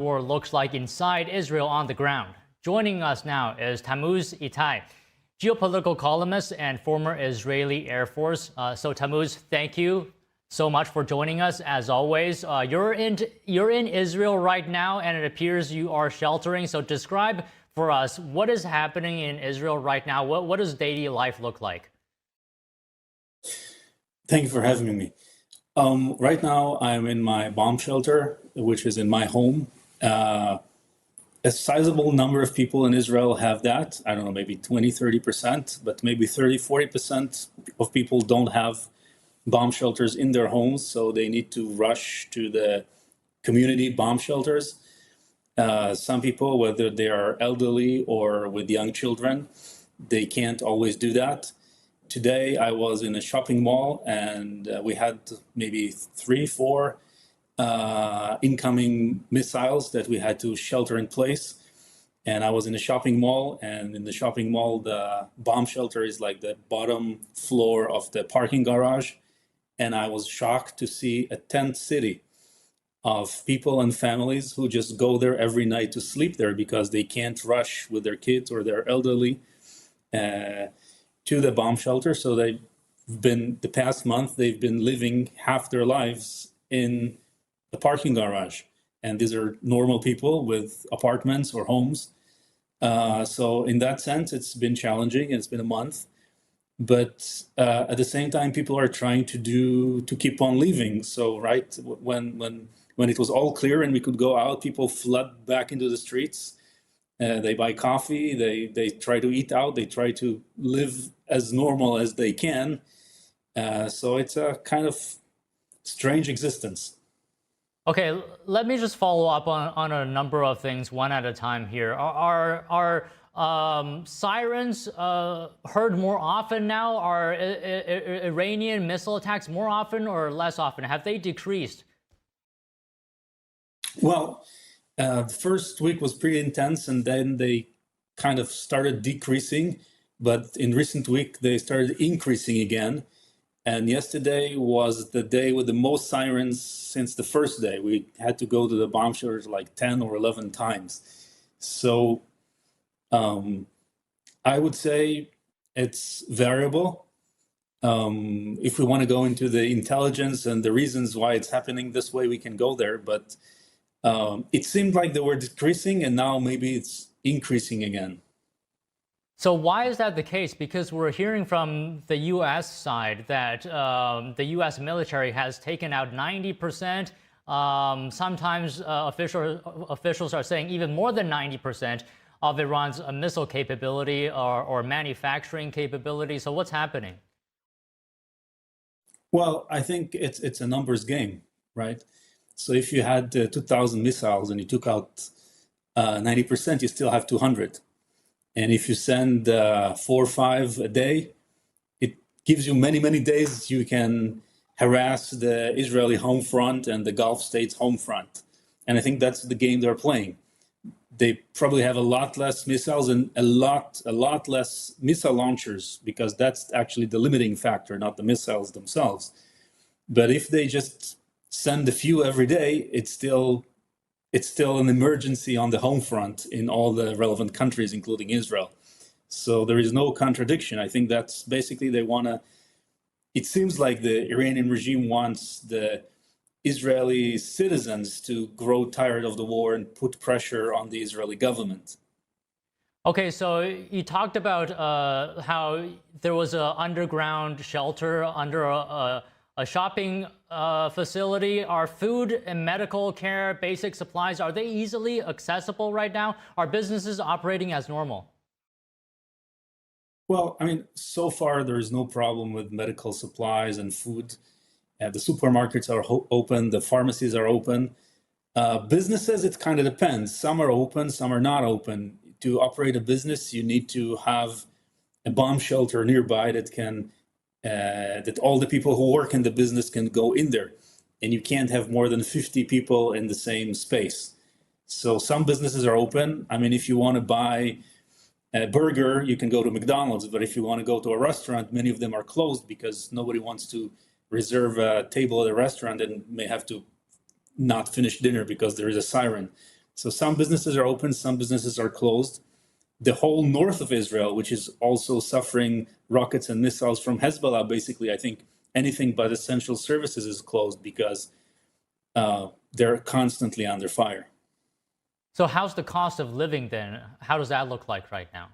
war looks like inside Israel on the ground. Joining us now is Tammuz Itai, geopolitical columnist and former Israeli Air Force. So Tammuz, thank you so much for joining us. As always, you're in Israel right now, and it appears you are sheltering. So describe for us what is happening in Israel right now. What does daily life look like? Thank you for having me. Right now, I'm in my bomb shelter, which is in my home. A sizable number of people in Israel have that. I don't know, maybe 20, 30%, but maybe 30, 40% of people don't have bomb shelters in their homes, so they need to rush to the community bomb shelters. Some people, whether they are elderly or with young children, they can't always do that. Today, I was in a shopping mall, and we had maybe 3, 4 incoming missiles that we had to shelter in place. And I was in a shopping mall, and in the shopping mall, the bomb shelter is like the bottom floor of the parking garage. And I was shocked to see a tent city of people and families who just go there every night to sleep there because they can't rush with their kids or their elderly to the bomb shelter. So they've been, the past month, they've been living half their lives in the parking garage. And these are normal people with apartments or homes. So in that sense, it's been challenging. It's been a month. But at the same time, people are trying to keep on living. So right when it was all clear and we could go out, people flood back into the streets. They buy coffee, they try to eat out, they try to live as normal as they can. So it's a kind of strange existence. Okay, let me just follow up on a number of things one at a time here. Are sirens heard more often now? Are Iranian missile attacks more often or less often? Have they decreased? Well, the first week was pretty intense, and then they kind of started decreasing. But in recent week, they started increasing again. And yesterday was the day with the most sirens since the first day. We had to go to the bomb shelters like 10 or 11 times. So I would say it's variable. If we want to go into the intelligence and the reasons why it's happening this way, we can go there. But it seemed like they were decreasing, and now maybe it's increasing again. So why is that the case? Because we're hearing from the U.S. side that the U.S. military has taken out 90%. Sometimes officials are saying even more than 90% of Iran's missile capability or manufacturing capability. So what's happening? Well, I think it's a numbers game, right? So if you had 2,000 missiles and you took out 90%, you still have 200. And if you send 4 or 5 a day, it gives you many, many days you can harass the Israeli home front and the Gulf states home front. And I think that's the game they're playing. They probably have a lot less missiles and a lot less missile launchers, because that's actually the limiting factor, not the missiles themselves. But if they just send a few every day, it's still an emergency on the home front in all the relevant countries, including Israel. So there is no contradiction. I think that's basically it seems like the Iranian regime wants the Israeli citizens to grow tired of the war and put pressure on the Israeli government. Okay, so you talked about how there was an underground shelter under a shopping facility. Are food and medical care, basic supplies, are they easily accessible right now? Are businesses operating as normal? Well, I mean, so far there is no problem with medical supplies and food. The supermarkets are open, the pharmacies are open. Businesses, it kind of depends. Some are open, some are not open. To operate a business, you need to have a bomb shelter nearby that all the people who work in the business can go in there. And you can't have more than 50 people in the same space. So some businesses are open. I mean, if you want to buy a burger, you can go to McDonald's. But if you want to go to a restaurant, many of them are closed because nobody wants to reserve a table at a restaurant and may have to not finish dinner because there is a siren. So some businesses are open, some businesses are closed. The whole north of Israel, which is also suffering rockets and missiles from Hezbollah, basically, I think anything but essential services is closed because they're constantly under fire. So how's the cost of living then? How does that look like right now?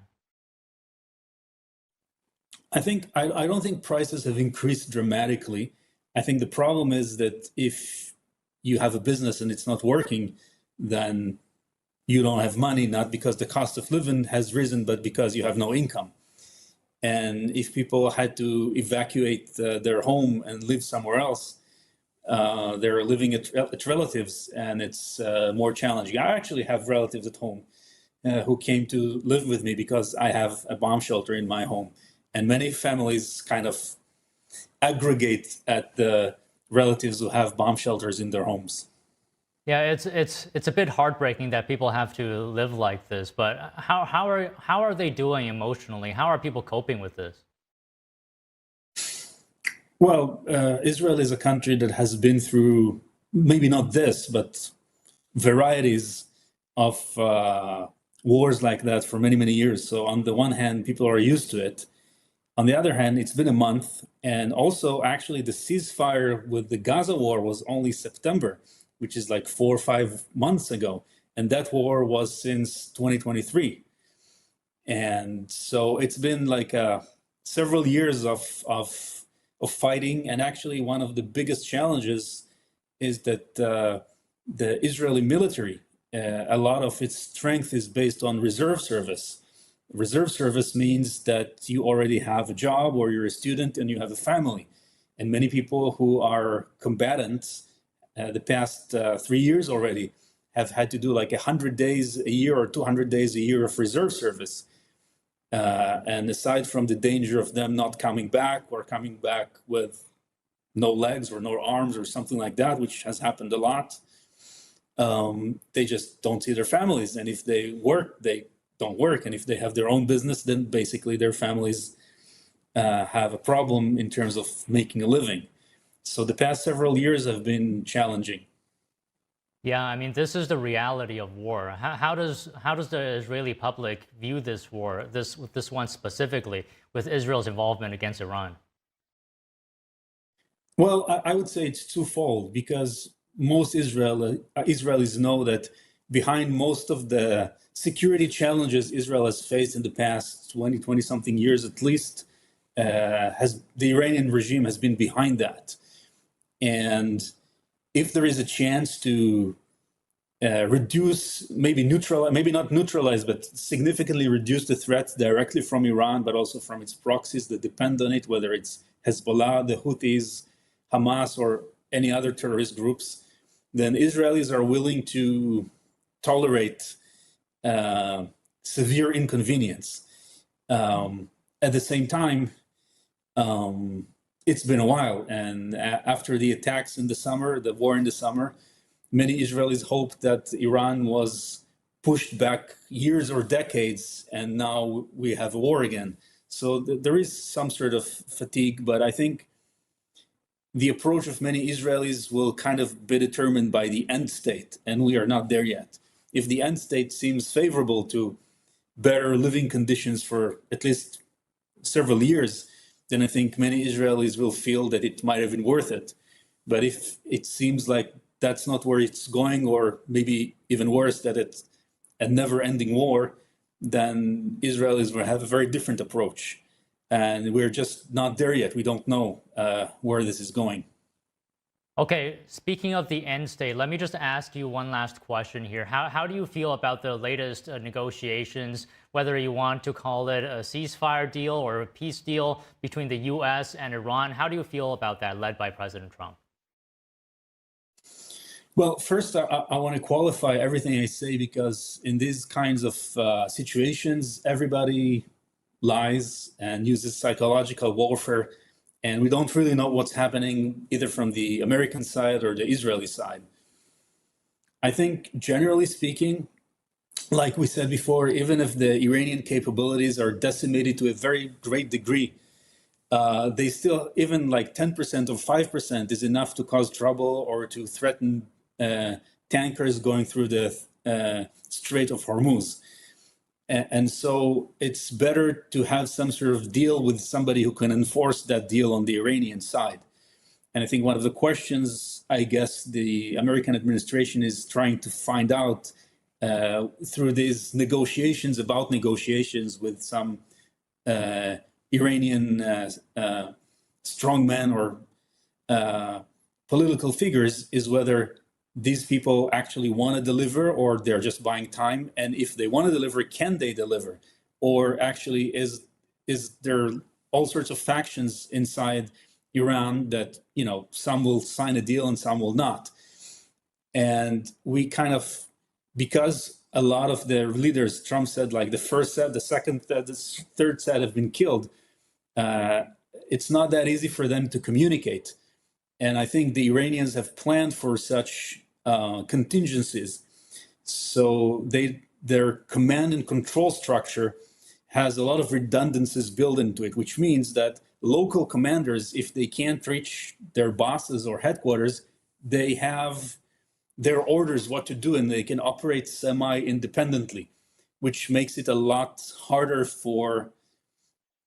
I don't think prices have increased dramatically. I think the problem is that if you have a business and it's not working, then you don't have money, not because the cost of living has risen, but because you have no income. And if people had to evacuate their home and live somewhere else, they're living at relatives, and it's more challenging. I actually have relatives at home who came to live with me because I have a bomb shelter in my home. And many families kind of aggregate at the relatives who have bomb shelters in their homes. Yeah, it's a bit heartbreaking that people have to live like this. But how are they doing emotionally? How are people coping with this? Well, Israel is a country that has been through maybe not this, but varieties of wars like that for many, many years. So on the one hand, people are used to it. On the other hand, it's been a month. And also, actually, the ceasefire with the Gaza war was only September, which is like 4 or 5 months ago. And that war was since 2023. And so it's been like several years of fighting. And actually, one of the biggest challenges is that the Israeli military, a lot of its strength is based on reserve service. Reserve service means that you already have a job or you're a student and you have a family. And many people who are combatants the past 3 years already have had to do like 100 days a year or 200 days a year of reserve service. And aside from the danger of them not coming back or coming back with no legs or no arms or something like that, which has happened a lot, they just don't see their families. And if they work, they don't work. And if they have their own business, then basically their families have a problem in terms of making a living. So the past several years have been challenging. Yeah, I mean, this is the reality of war. How does the Israeli public view this war, this one specifically, with Israel's involvement against Iran? Well, I would say it's twofold, because most Israelis know that behind most of the security challenges Israel has faced in the past 20 something years at least, the Iranian regime has been behind that. And if there is a chance to reduce, maybe not neutralize, but significantly reduce the threats directly from Iran, but also from its proxies that depend on it, whether it's Hezbollah, the Houthis, Hamas, or any other terrorist groups, then Israelis are willing to tolerate severe inconvenience. At the same time, it's been a while, and after the attacks in the summer, the war in the summer, many Israelis hoped that Iran was pushed back years or decades, and now we have a war again. So there is some sort of fatigue, but I think the approach of many Israelis will kind of be determined by the end state, and we are not there yet. If the end state seems favorable to better living conditions for at least several years, then I think many Israelis will feel that it might have been worth it. But if it seems like that's not where it's going, or maybe even worse, that it's a never-ending war, then Israelis will have a very different approach. And we're just not there yet. We don't know where this is going. Okay, speaking of the end state, let me just ask you one last question here. How do you feel about the latest negotiations, whether you want to call it a ceasefire deal or a peace deal between the US and Iran? How do you feel about that, led by President Trump? Well, first, I want to qualify everything I say, because in these kinds of situations, everybody lies and uses psychological warfare, and we don't really know what's happening either from the American side or the Israeli side. I think, generally speaking, like we said before, even if the Iranian capabilities are decimated to a very great degree, they still, even like 10% or 5% is enough to cause trouble or to threaten tankers going through the Strait of Hormuz. And so it's better to have some sort of deal with somebody who can enforce that deal on the Iranian side. And I think one of the questions, I guess, the American administration is trying to find out through these negotiations with some Iranian strongmen or political figures is whether these people actually want to deliver or they're just buying time. And if they want to deliver, can they deliver? Or actually is there all sorts of factions inside Iran that, some will sign a deal and some will not. And we kind of, because a lot of the leaders, Trump said, like the first set, the second set, the third set have been killed. It's not that easy for them to communicate. And I think the Iranians have planned for such contingencies. So their command and control structure has a lot of redundancies built into it, which means that local commanders, if they can't reach their bosses or headquarters, they have their orders what to do and they can operate semi-independently, which makes it a lot harder for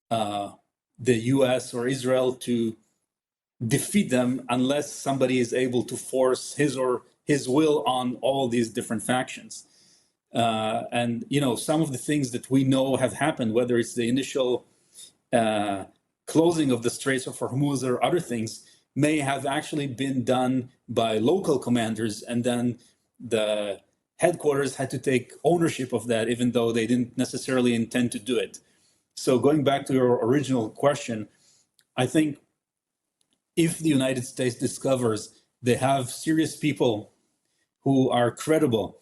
the US or Israel to defeat them unless somebody is able to force his will on all these different factions. And, some of the things that we know have happened, whether it's the initial closing of the Straits of Hormuz or other things, may have actually been done by local commanders, and then the headquarters had to take ownership of that, even though they didn't necessarily intend to do it. So going back to your original question, I think if the United States discovers they have serious people who are credible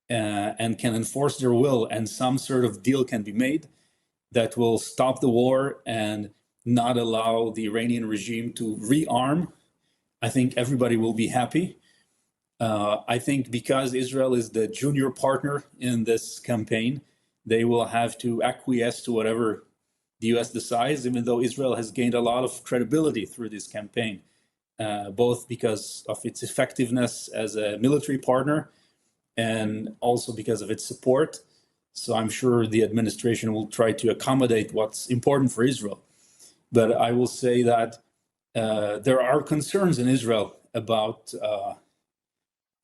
and can enforce their will, and some sort of deal can be made that will stop the war and not allow the Iranian regime to rearm, I think everybody will be happy. I think because Israel is the junior partner in this campaign, they will have to acquiesce to whatever the US decides, even though Israel has gained a lot of credibility through this campaign, both because of its effectiveness as a military partner and also because of its support. So I'm sure the administration will try to accommodate what's important for Israel. But I will say that there are concerns in Israel about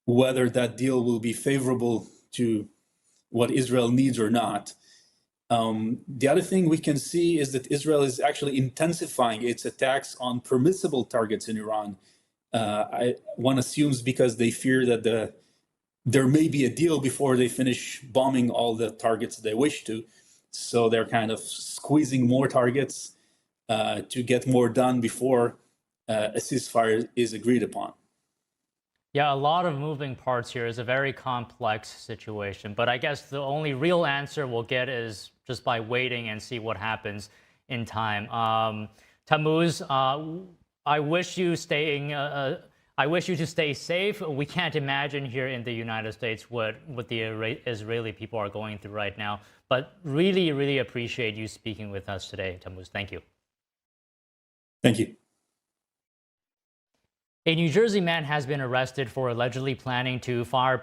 whether that deal will be favorable to what Israel needs or not. The other thing we can see is that Israel is actually intensifying its attacks on permissible targets in Iran. One assumes because they fear that there may be a deal before they finish bombing all the targets they wish to. So they're kind of squeezing more targets to get more done before a ceasefire is agreed upon. Yeah, a lot of moving parts here. Is a very complex situation. But I guess the only real answer we'll get is just by waiting and see what happens in time. Tammuz, I wish you to stay safe. We can't imagine here in the United States what the Israeli people are going through right now. But really, really appreciate you speaking with us today, Tammuz. Thank you. Thank you. A New Jersey man has been arrested for allegedly planning to fire